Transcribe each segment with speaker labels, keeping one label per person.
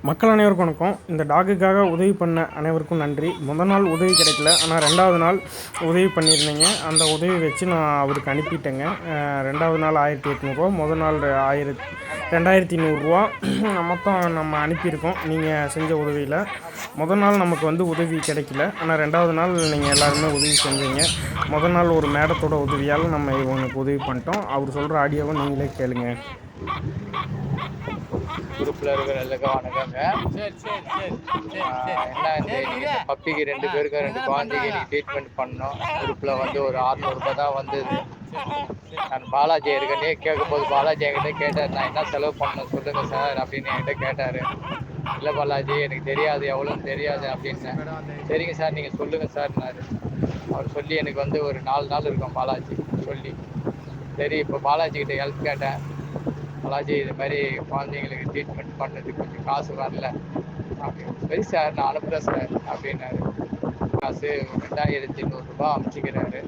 Speaker 1: மக்கள் அனைவருக்கும் வணக்கம். இந்த டாக்குக்காக உதவி பண்ண அனைவருக்கும் நன்றி. முதல் நாள் உதவி கிடைக்கல, ஆனால் 2வது நாள் உதவி பண்ணியிருந்தீங்க. அந்த உதவி வச்சு நான் அவருக்கு அனுப்பிட்டேங்க. 2வது நாள் 1800 முதல் நாள் 2500 மொத்தம் நம்ம அனுப்பியிருக்கோம். நீங்கள் செஞ்ச உதவியில் முதல் நாள் நமக்கு வந்து உதவி கிடைக்கல, ஆனால் 2வது நாள் நீங்கள் எல்லாருமே உதவி செஞ்சீங்க. முதல் நாள் ஒரு மேடத்தோட உதவியால் நம்ம இவங்களுக்கு உதவி பண்ணிட்டோம். அவர் சொல்கிற ஆடியோவை நீங்களே கேளுங்க.
Speaker 2: குரூப்ல இருக்கிற எல்லாருக்கும் வணக்கங்க. என்ன இந்த பப்பிக்கு 2 பேருக்கும் 2 குழந்தைக்கு நீ ட்ரீட்மெண்ட் பண்ணோம். குரூப்ல வந்து ஒரு 600 ரூபாய் தான் வந்தது. நான் பாலாஜி இருக்கனே கேட்கும்போது பாலாஜி என்கிட்ட கேட்டார், நான் என்ன செலவு பண்ணணும் சொல்லுங்க சார் அப்படின்னு என்கிட்ட கேட்டார். இல்லை பாலாஜி எனக்கு தெரியாது, எவ்வளோன்னு தெரியாது அப்படின்னேன். சரிங்க சார் நீங்கள் சொல்லுங்கள் சார்னாரு. அவர் சொல்லி எனக்கு வந்து ஒரு 4 நாள் இருக்கும் பாலாஜி சொல்லி. சரி இப்போ பாலாஜி கிட்ட ஹெல்ப் கேட்டேன். பாலாஜி இது மாதிரி குழந்தைங்களுக்கு ட்ரீட்மெண்ட் பண்ணதுக்கு கொஞ்சம் காசு வரல அப்படின்னு. சரி சார் நான் அனுப்புகிறேன் சார் அப்படின்னாரு. காசு 2200 ரூபாய் அனுப்பிச்சிக்கிறாரு.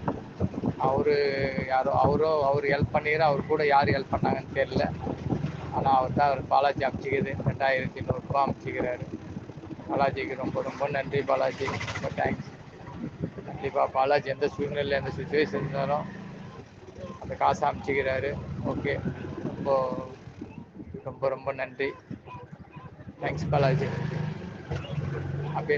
Speaker 2: அவர் ஹெல்ப் பண்ணிக்கிற, அவர் கூட யார் ஹெல்ப் பண்ணாங்கன்னு தெரியல. ஆனால் அவர் பாலாஜி அனுப்பிச்சிக்கிறது 2200 ரூபாய் அனுப்பிச்சிக்கிறாரு. பாலாஜிக்கு ரொம்ப ரொம்ப நன்றி பாலாஜி, ரொம்ப தேங்க்ஸ். கண்டிப்பாக பாலாஜி எந்த சூழ்நிலையில் எந்த சுச்சுவேஷன் இருந்தாலும் அந்த காசை அனுப்பிச்சிக்கிறாரு. ஓகே, ரொம்ப ரொம்ப நன்றி. தேங்க்ஸ் பாலாஜி. அப்படியே